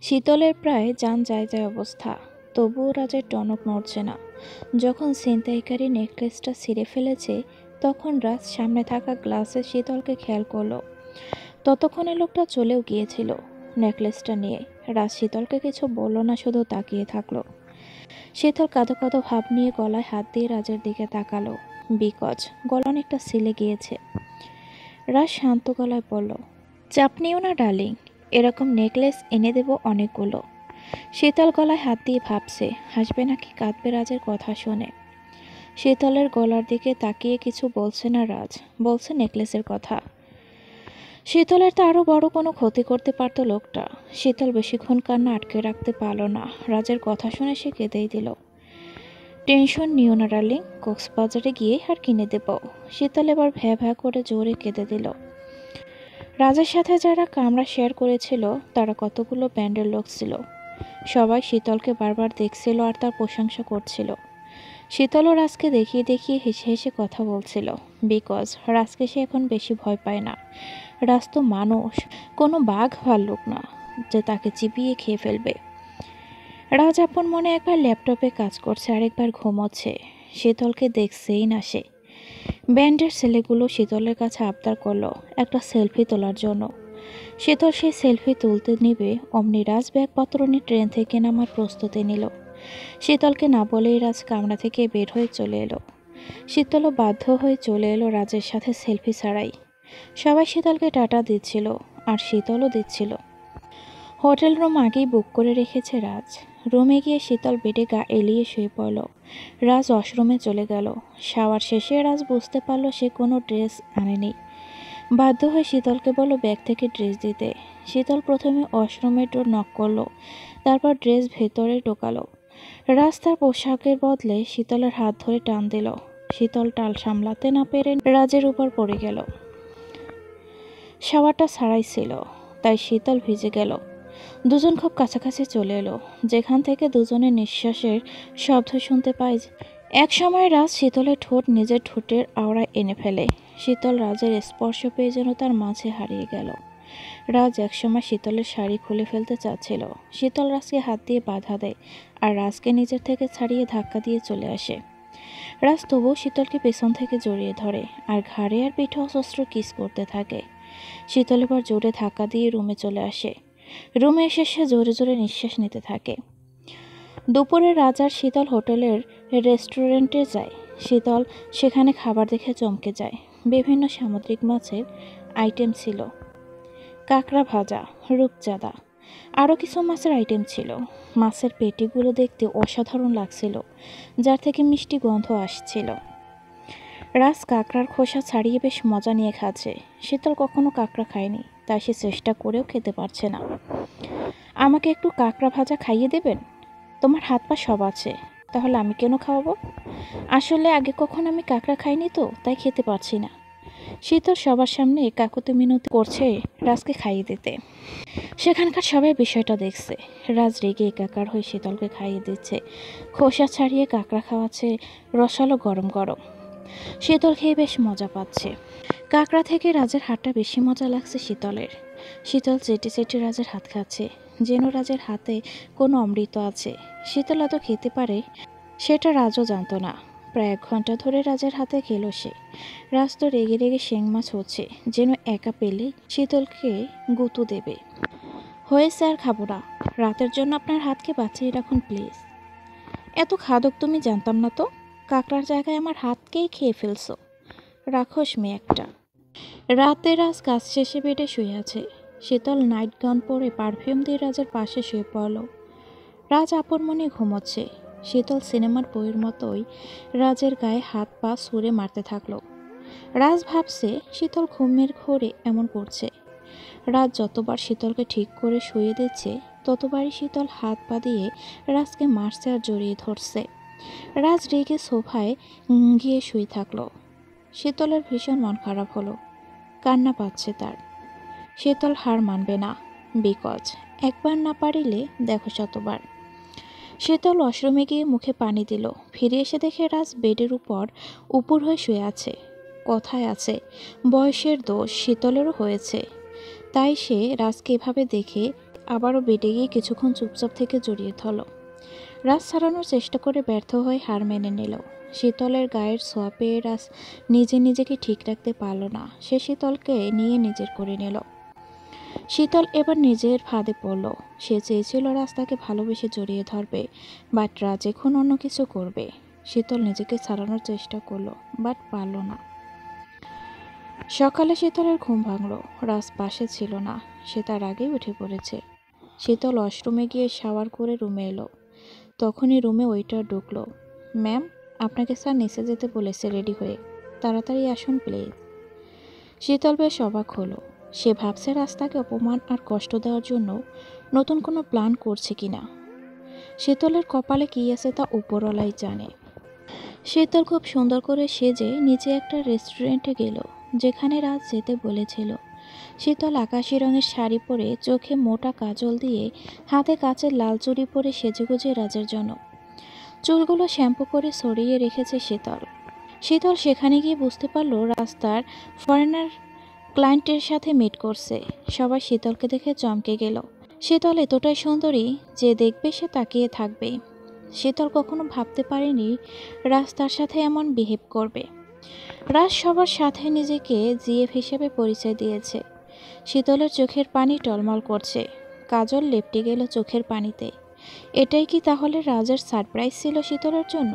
শীতলের প্রায় যান যায় যায় অবস্থা, তবুও রাজের টনক নড়ছে না। যখন ছিনতাইকারী নেকলেসটা ছিঁড়ে ফেলেছে, তখন রাজ সামনে থাকা গ্লাসে শীতলকে খেয়াল করলো। ততক্ষণে লোকটা চলেও গিয়েছিল নেকলেসটা নিয়ে। রাজ শীতলকে কিছু বলল না, শুধু তাকিয়ে থাকলো। শীতল কাঁদো কাঁদো ভাব নিয়ে গলায় হাত দিয়ে রাজের দিকে তাকালো। বিকজ গলা অনেকটা ছিলে গিয়েছে। রাজ শান্ত গলায় বলল, চাপ নিও না ডার্লিং, এরকম নেকলেস এনে দেব অনেকগুলো। শীতল গলায় হাত দিয়ে ভাবছে হাসবে নাকি কাঁদবে রাজের কথা শুনে। শীতলের গলার দিকে তাকিয়ে কিছু বলছে না রাজ, বলছে নেকলেসের কথা। শীতলের তো আরও বড় কোনো ক্ষতি করতে পারত লোকটা। শীতল বেশিক্ষণ কান্না আটকে রাখতে পারল না। রাজের কথা শুনে সে কেঁদেই দিল। টেনশন নিও না ডার্লিং, কক্সবাজারে গিয়ে আর কিনে দেব। শীতল এবার ভ্যা ভ্যা করে জোরে কেঁদে দিল। রাজের সাথে যারা কামরা শেয়ার করেছিল তারা কতগুলো ব্যান্ডের লোক ছিল। সবাই শীতলকে বারবার দেখছিল আর তার প্রশংসা করছিল। শীতলও রাজকে দেখিয়ে দেখিয়ে হেসে হেসে কথা বলছিল। বিকজ রাজকে সে এখন বেশি ভয় পায় না। রাজ তো মানুষ, কোনো বাঘ ভাল্লুক না যে তাকে চিবিয়ে খেয়ে ফেলবে। রাজ আপন মনে একবার ল্যাপটপে কাজ করছে, আরেকবার ঘুমোচ্ছে। শীতলকে দেখছেই না সে। ব্যান্ডের ছেলেগুলো শীতলের কাছে আবদার করলো একটা সেলফি তোলার জন্য। শীতল সেই সেলফি তুলতে নিবে অমনি রাজ ব্যাগপত্র নিয়ে ট্রেন থেকে নামার প্রস্তুতি নিল। শীতলকে না বলেই রাজ কামরা থেকে বের হয়ে চলে এলো। শীতলও বাধ্য হয়ে চলে এলো রাজের সাথে সেলফি ছাড়াই। সবাই শীতলকে টাটা দিচ্ছিল আর শীতলও দিচ্ছিল। হোটেল রুম আগেই বুক করে রেখেছে রাজ। রুমে গিয়ে শীতল বেডে গা এলিয়ে শুয়ে পড়ল। রাজ ওয়াশরুমে চলে গেল। শাওয়ার শেষে রাজ বুঝতে পারল সে কোনো ড্রেস আনেনি। বাধ্য হয়ে শীতলকে বলল ব্যাগ থেকে ড্রেস দিতে। শীতল প্রথমে ওয়াশরুমের ডোর নক করলো, তারপর ড্রেস ভেতরে ঢোকালো। রাজ তার পোশাকের বদলে শীতলের হাত ধরে টান দিল। শীতল টাল সামলাতে না পেরে রাজের উপর পড়ে গেল। শাওয়ারটা ছাড়াই ছিল, তাই শীতল ভিজে গেল। দুজন খুব কাছাকাছি চলে এলো, যেখান থেকে দুজনের নিঃশ্বাসের শব্দ শুনতে পায়। এক সময় রাজ শীতলের ঠোঁট নিজের ঠোঁটের আওড়ায় এনে ফেলে। শীতল রাজের স্পর্শ পেয়ে যেন তার মাঝে হারিয়ে গেল। রাজ একসময় শীতলের শাড়ি খুলে ফেলতে চাচ্ছিল। শীতল রাজকে হাত দিয়ে বাধা দেয় আর রাজকে নিজের থেকে ছাড়িয়ে ধাক্কা দিয়ে চলে আসে। রাজ তবুও শীতলকে পেছন থেকে জড়িয়ে ধরে আর ঘাড়ে আর পিঠে অস্ত্র কিস করতে থাকে। শীতল এবার জোরে ধাক্কা দিয়ে রুমে চলে আসে। রুমে এসে সে জোরে জোরে নিঃশ্বাস নিতে থাকে। দুপুরে রাজ আর শীতল হোটেলের রেস্টুরেন্টে যায়। শীতল সেখানে খাবার দেখে চমকে যায়। বিভিন্ন সামুদ্রিক মাছের আইটেম ছিল, কাঁকড়া ভাজা, রূপচাঁদা, আরও কিছু মাছের আইটেম ছিল। মাছের পেটিগুলো দেখতে অসাধারণ লাগছিল, যার থেকে মিষ্টি গন্ধ আসছিল। রাজ কাঁকড়ার খোসা ছাড়িয়ে বেশ মজা নিয়ে খাচ্ছে। শীতল কখনো কাঁকড়া খায়নি, তাই সে চেষ্টা করেও খেতে পারছে না। আমাকে একটু কাঁকড়া ভাজা খাইয়ে দেবেন? তোমার হাত পা সব আছে, তাহলে আমি কেন খাওয়াবো? আসলে আগে কখনো আমি কাঁকড়া খাইনি তো, তাই খেতে পারছি না। শীতল সবার সামনে কাকুতি মিনতি করছে রাজকে খাইয়ে দিতে। সেখানকার সবাই বিষয়টা দেখছে। রাজ রেগে একাকার হয়ে শীতলকে খাইয়ে দিচ্ছে, খোসা ছাড়িয়ে কাঁকড়া খাওয়াচ্ছে, রসালো গরম গরম। শীতল খেয়ে বেশ মজা পাচ্ছে। কাঁকড়া থেকে রাজের হাতটা বেশি মজা লাগছে শীতলের। শীতল চেটে চেটে রাজের হাত খাচ্ছে, যেন রাজের হাতে কোনো অমৃত আছে। শীতল এত খেতে পারে সেটা রাজও জানতো না। প্রায় 1 ঘন্টা ধরে রাজের হাতে খেলো সে। রাজ তো রেগে রেগে শিং মাছ হচ্ছে, যেন একা পেলে শীতলকে গুঁতো দেবে। হয়েছে, আর খাবো না। রাতের জন্য আপনার হাতকে বাঁচিয়ে রাখুন প্লিজ। এত খাদক তুমি জানতাম না তো। কাঁকড়ার জায়গায় আমার হাতকেই খেয়ে ফেলছো। রাক্ষস মেয়ে একটা। রাতে রাজ কাজ শেষে বেডে শুয়ে আছে। শীতল নাইট গাউন পরে পারফিউম দিয়ে রাজের পাশে শুয়ে পড়ল। রাজ আপন মনে ঘুমোচ্ছে। শীতল সিনেমার বইয়ের মতোই রাজের গায়ে হাত পা ছুঁড়ে মারতে থাকলো। রাজ ভাবছে শীতল ঘুমের ঘোরে এমন করছে। রাজ যতবার শীতলকে ঠিক করে শুয়ে দিচ্ছে, ততবারই শীতল হাত পা দিয়ে রাজকে মারছে আর জড়িয়ে ধরছে। রাজ রেগে সোফায় গিয়ে শুয়ে থাকলো। শীতলের ভীষণ মন খারাপ হলো, কান্না পাচ্ছে তার। শীতল হার মানবে না, বিকজ একবার না পারিলে দেখো শতবার। শীতল ওয়াশরুমে গিয়ে মুখে পানি দিল। ফিরে এসে দেখে রাজ বেডের উপর উপুর হয়ে শুয়ে আছে। কথায় আছে, বয়সের দোষ শীতলেরও হয়েছে, তাই সে রাজকে এভাবে দেখে আবারও বেডে গিয়ে কিছুক্ষণ চুপচাপ থেকে জড়িয়ে ধরল। রাজ ছাড়ানোর চেষ্টা করে ব্যর্থ হয়ে হার মেনে নিল। শীতলের গায়ের ছোঁয়া পেয়ে রাজ নিজেকে ঠিক রাখতে পারল না। সে শীতলকে নিয়ে নিজের করে নিল। শীতল এবার নিজের ফাঁদে পড়ল। সে চেয়েছিল রাজ তাকে ভালোবেসে জড়িয়ে ধরবে, বাট রাজ এখন অন্য কিছু করবে। শীতল নিজেকে ছাড়ানোর চেষ্টা করলো, বাট পারল না। সকালে শীতলের ঘুম ভাঙল। রাজ পাশে ছিল না, সে তার আগেই উঠে পড়েছে। শীতল ওয়াশরুমে গিয়ে শাওয়ার করে রুমে এলো। তখনই রুমে ওয়েটার ঢুকলো। ম্যাম, আপনাকে স্যার নিচে যেতে বলেছে, রেডি হয়ে তাড়াতাড়ি আসুন প্লিজ। শীতল বেশ অবাক হলো। সে ভাবছে রাস্তাকে অপমান আর কষ্ট দেওয়ার জন্য নতুন কোনো প্ল্যান করছে কিনা। শীতলের কপালে কী আছে তা উপরওয়ালাই জানে। শীতল খুব সুন্দর করে সেজে নিচে একটা রেস্টুরেন্টে গেল, যেখানে রাজ যেতে বলেছিল। শীতল আকাশি রঙের শাড়ি পরে, চোখে মোটা কাজল দিয়ে, হাতে কাচের লাল চুড়ি পরে সেজেগুজে রাজের জন্য চুলগুলো শ্যাম্পু করে সরিয়ে রেখেছে শীতল। শীতল সেখানে গিয়ে বুঝতে পারল রাজ তার ফরেনার ক্লায়েন্টের সাথে মিট করছে। সবাই শীতলকে দেখে চমকে গেল। শীতল এতটাই সুন্দরী যে দেখবে সে তাকিয়ে থাকবে। শীতল কখনো ভাবতে পারেনি রাজ তার সাথে এমন বিহেভ করবে। রাজ সবার সাথে নিজেকে জিএফ হিসেবে পরিচয় দিয়েছে। শীতলের চোখের পানি টলমল করছে, কাজল লেপটে গেল চোখের পানিতে। এটাই কি তাহলে রাজের সারপ্রাইজ ছিল শীতলের জন্য?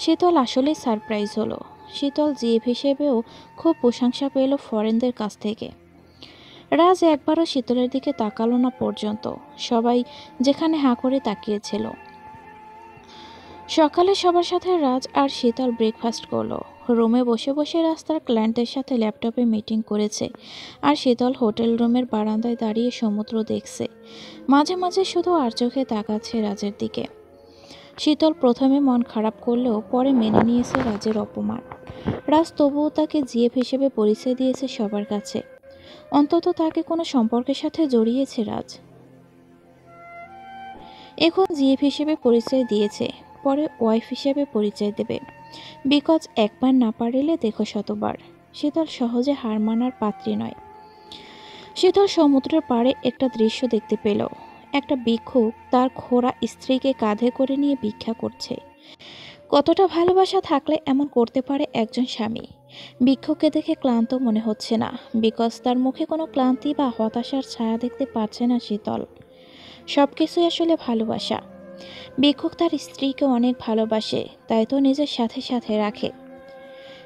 শীতল আসলেই সারপ্রাইজ হলো। শীতল জিএফ হিসেবেও খুব প্রশংসা পেল ফরেনদের কাছ থেকে। রাজ একবারও শীতলের দিকে তাকালো না পর্যন্ত। সবাই যেখানে হাঁ করে তাকিয়েছিল। সকালে সবার সাথে রাজ আর শীতল ব্রেকফাস্ট করলো। রুমে বসে বসে রাজ তার ক্লায়েন্টের সাথে ল্যাপটপে মিটিং করেছে, আর শীতল হোটেল রুমের বারান্দায় দাঁড়িয়ে সমুদ্র দেখছে। মাঝে মাঝে শুধু আর চোখে তাকাচ্ছে রাজের দিকে। শীতল প্রথমে মন খারাপ করলেও পরে মেনে নিয়েছে রাজের অপমান। রাজ তবুও তাকে জিএফ হিসেবে পরিচয় দিয়েছে সবার কাছে। অন্তত তাকে কোনো সম্পর্কের সাথে জড়িয়েছে রাজ। এখন জিএফ হিসেবে পরিচয় দিয়েছে, পরে ওয়াইফ হিসেবে পরিচয় দেবে। বিকজ একবার না পারিলে দেখো শতবার। শীতল সহজে হার মানার পাত্রী নয়। শীতল সমুদ্রের পাড়ে একটা দৃশ্য দেখতে পেল। একটা ভিক্ষুক তার খোঁড়া স্ত্রীকে কাঁধে করে নিয়ে ভিক্ষা করছে। কতটা ভালোবাসা থাকলে এমন করতে পারে একজন স্বামী। ভিক্ষুককে দেখে ক্লান্ত মনে হচ্ছে না, বিকজ তার মুখে কোনো ক্লান্তি বা হতাশার ছায়া দেখতে পাচ্ছে না শীতল। সব কিছুই আসলে ভালোবাসা। ভিক্ষুক তার স্ত্রীকে অনেক ভালোবাসে, তাই তো নিজের সাথে সাথে রাখে।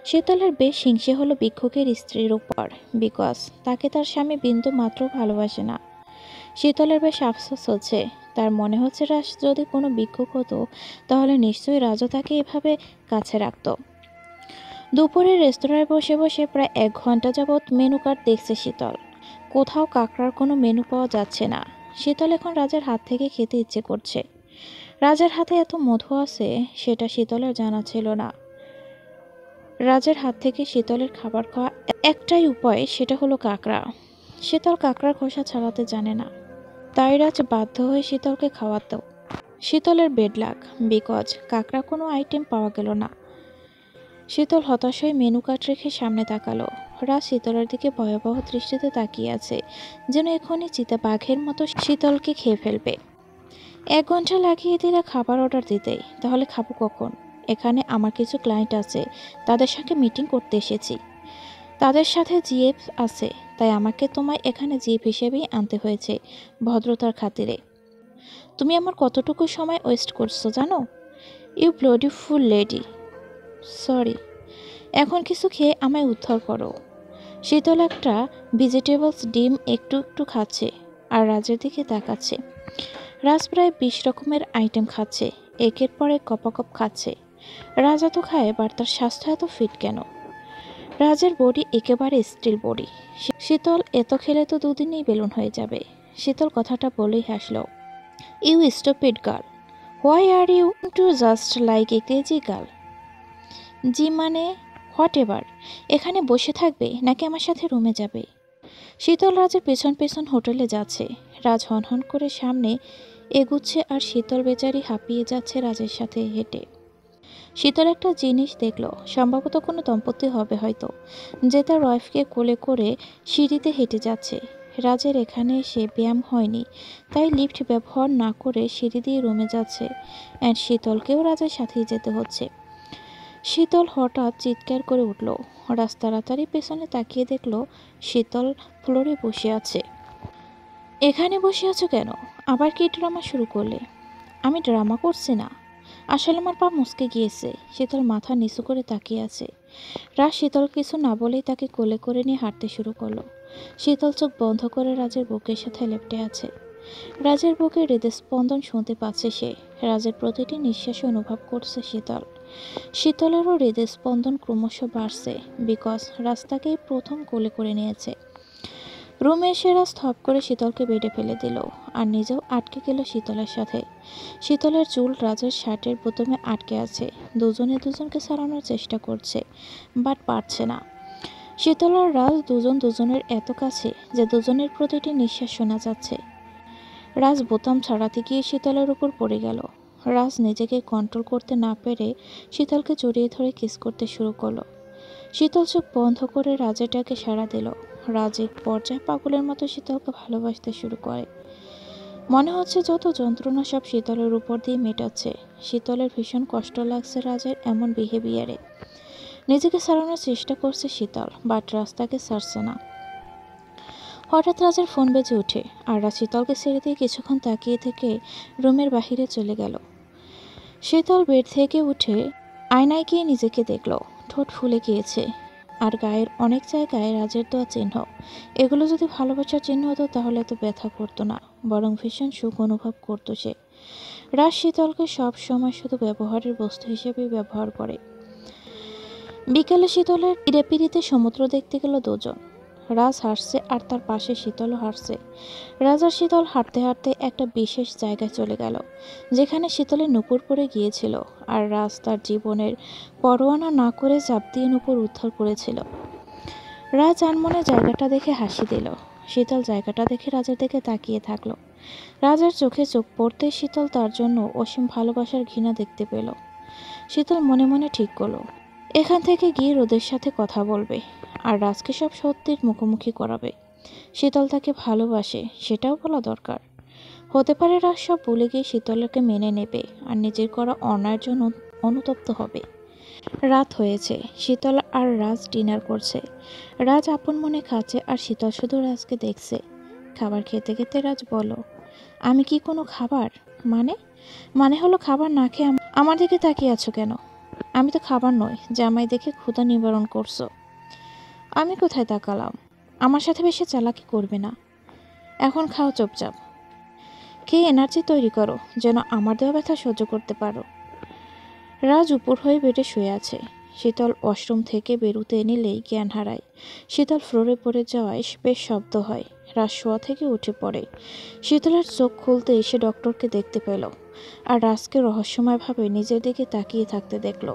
শীতলের বেশ হিংসে হলো ভিক্ষুকের স্ত্রীর উপর, বিকজ তাকে তার স্বামী বিন্দু মাত্র ভালোবাসে না। শীতলের বেশ আফসোস হচ্ছে। তার মনে হচ্ছে রাজ যদি কোনো ভিক্ষুক হতো তাহলে নিশ্চয়ই রাজও তাকে এভাবে কাছে রাখত। দুপুরে রেস্তোরাঁয় বসে বসে প্রায় 1 ঘন্টা যাবৎ মেনু কার্ড দেখছে শীতল। কোথাও কাঁকড়ার কোনো মেনু পাওয়া যাচ্ছে না। শীতল এখন রাজের হাত থেকে খেতে ইচ্ছে করছে। রাজের হাতে এত মধু আছে, সেটা শীতলের জানা ছিল না। রাজের হাত থেকে শীতলের খাবার খাওয়া একটাই উপায়, সেটা হলো কাঁকড়া। শীতল কাঁকড়ার খোসা ছাড়াতে জানে না, তাই রাজ বাধ্য হয়ে শীতলকে খাওয়াতো। শীতলের বেড লাক, বিকজ কাঁকড়া কোনো আইটেম পাওয়া গেল না। শীতল হতাশ হয়ে মেনু কার্ড রেখে সামনে তাকালো। রাজ শীতলের দিকে ভয়াবহ দৃষ্টিতে তাকিয়ে আছে, যেন এখনই চিতা বাঘের মতো শীতলকে খেয়ে ফেলবে। 1 ঘন্টা লাগিয়ে দিলে খাবার অর্ডার দিতে, তাহলে খাবো কখন? এখানে আমার কিছু ক্লায়েন্ট আছে, তাদের সঙ্গে মিটিং করতে এসেছি। তাদের সাথে জিএফ আছে, তাই আমাকে তোমায় এখানে জিএফ হিসেবেই আনতে হয়েছে, ভদ্রতার খাতিরে। তুমি আমার কতটুকু সময় ওয়েস্ট করছো জানো? You bloody fool lady. Sorry. এখন কিছু খেয়ে আমায় উদ্ধার করো। শীতল একটা ভেজিটেবলস ডিম একটু একটু খাচ্ছে আর রাজের দিকে তাকাচ্ছে। রাজ প্রায় 20 রকমের আইটেম খাচ্ছে, একের পর এক কপাকপ খাচ্ছে। রাজ এত খায়, বাট তার স্বাস্থ্য এত ফিট কেন? রাজের বডি একেবারে স্টিল বডি। শীতল এত খেলে তো 2 দিনেই বেলুন হয়ে যাবে। শীতল কথাটা বলেই হাসল। You stupid girl, why are you too just like a crazy girl? জি মানে হোয়াট এভার। এখানে বসে থাকবে নাকি আমার সাথে রুমে যাবে? শীতল রাজের পেছন পেছন হোটেলে যাচ্ছে। রাজ হনহন করে সামনে এগুচ্ছে আর শীতল বেচারি হাঁপিয়ে যাচ্ছে রাজের সাথে হেঁটে। শীতল একটা জিনিস দেখল, সম্ভবত কোনো দম্পতি হবে হয়তো, যে তার ওয়াইফকে কোলে করে সিঁড়িতে হেঁটে যাচ্ছে। রাজের এখানে এসে ব্যায়াম হয়নি, তাই লিফট ব্যবহার না করে সিঁড়ি দিয়ে রুমে যাচ্ছে। অ্যান্ড শীতলকেও রাজের সাথেই যেতে হচ্ছে। শীতল হঠাৎ চিৎকার করে উঠল। রাজ তাড়াতাড়ি পেছনে তাকিয়ে দেখল শীতল ফ্লোরে বসে আছে। এখানে বসে আছো কেন? আবার কি ড্রামা শুরু করলে? আমি ড্রামা করছি না, আসলে আমার পা মুচকে গিয়েছে। শীতল মাথা নিচু করে তাকিয়ে আছে। রাজ শীতল কিছু না বলেই তাকে কোলে করে নিয়ে হাঁটতে শুরু করলো। শীতল চোখ বন্ধ করে রাজের বুকের সাথে লেপ্টে আছে। রাজের বুকে হৃদস্পন্দন শুনতে পাচ্ছে সে। রাজের প্রতিটি নিঃশ্বাসে অনুভব করছে শীতল। শীতলেরও হৃদস্পন্দন ক্রমশ বাড়ছে, বিকজ রাজ তাকেই প্রথম কোলে করে নিয়েছে। রুমে এসে রাজ থপ করে শীতলকে বেডে ফেলে দিল, আর নিজেও আটকে গেল শীতলের সাথে। শীতলের চুল রাজের শার্টের বোতামে আটকে আছে। দুজনে দুজনকে সারানোর চেষ্টা করছে, বাট পারছে না। শীতল আর রাজ দুজন দুজনের এত কাছে যে দুজনের প্রতিটি নিঃশ্বাস শোনা যাচ্ছে। রাজ বোতাম ছাড়াতে গিয়ে শীতলের উপর পড়ে গেল। রাজ নিজেকে কন্ট্রোল করতে না পেরে শীতলকে জড়িয়ে ধরে কিস করতে শুরু করলো। শীতল চোখ বন্ধ করে রাজের ডাকে সাড়া দিল। রাজ এক পর্যায়ে পাগলের মতো শীতলকে ভালোবাসতে শুরু করে। মনে হচ্ছে যত যন্ত্রণা সব শীতলের উপর দিয়ে মেটাচ্ছে। শীতলের ভীষণ কষ্ট লাগছে রাজের এমন বিহেভিয়ারে। নিজেকে সারানোর চেষ্টা করছে শীতল, বাট রাজ তাকে ছাড়ছে না। হঠাৎ রাজের ফোন বেজে ওঠে, আর রাজ শীতলকে ছেড়ে দিয়ে কিছুক্ষণ তাকিয়ে থেকে রুমের বাহিরে চলে গেল। শীতল বেড থেকে উঠে আয়নায় গিয়ে নিজেকে দেখল। ঠোঁট ফুলে গিয়েছে, আর গায়ের অনেক জায়গায় রাজের দেওয়া চিহ্ন। এগুলো যদি ভালোবাসার চিহ্ন হতো তাহলে এত ব্যথা করতো না, বরং ভীষণ সুখ অনুভব করতো সে। রাজ শীতলকে সব সময় শুধু ব্যবহারের বস্তু হিসেবেই ব্যবহার করে। বিকেলে শীতলের পিড়িতে সমুদ্র দেখতে গেল দুজন। রাজ হাসছে আর তার পাশে শীতলও হাসছে। রাজ আর শীতল হাঁটতে হাঁটতে একটা বিশেষ জায়গায় চলে গেল, যেখানে শীতলের নুপুর পড়ে গিয়েছিল, আর রাজ তার জীবনের পরোয়ানা না করে চাপ দিয়ে নুপুর উদ্ধার করেছিল। রাজ আনমনে জায়গাটা দেখে হাসি দিল। শীতল জায়গাটা দেখে রাজের দিকে তাকিয়ে থাকলো। রাজের চোখে চোখ পড়তে শীতল তার জন্য অসীম ভালোবাসার ঘৃণা দেখতে পেল। শীতল মনে মনে ঠিক করলো, এখান থেকে গিয়ে রোদের সাথে কথা বলবে, আর রাজকে সব সত্যির মুখোমুখি করাবে। শীতল তাকে ভালোবাসে সেটাও বলা দরকার। হতে পারে রাজ সব ভুলে গিয়ে শীতলকে মেনে নেবে আর নিজের করা অন্যায়ের জন্য অনুতপ্ত হবে। রাত হয়েছে, শীতল আর রাজ ডিনার করছে। রাজ আপন মনে খাচ্ছে আর শীতল শুধু রাজকে দেখছে। খাবার খেতে খেতে রাজ বলল, আমি কি কোনো খাবার? মানে মানে হলো খাবার না খেয়ে আমার দিকে তাকিয়ে আছো কেন? আমি তো খাবার নই যে আমায় দেখে ক্ষুধা নিবারণ করছো। আমি কোথায় তাকালাম? আমার সাথে বেশি চালাকি করবে না, এখন খাও চুপচাপ। খেয়ে এনার্জি তৈরি করো, যেন আমার দেওয়া ব্যথা সহ্য করতে পারো। রাজ উপর হয়ে বেডে শুয়ে আছে। শীতল ওয়াশরুম থেকে বেরুতে নিলেই জ্ঞান হারায়। শীতল ফ্লোরে পড়ে যাওয়ায় বেশ শব্দ হয়। রাজ শোয়া থেকে উঠে পড়ে। শীতলের চোখ খুলতে এসে ডক্টরকে দেখতে পেল, আর রাজকে রহস্যময়ভাবে নিজের দিকে তাকিয়ে থাকতে দেখল।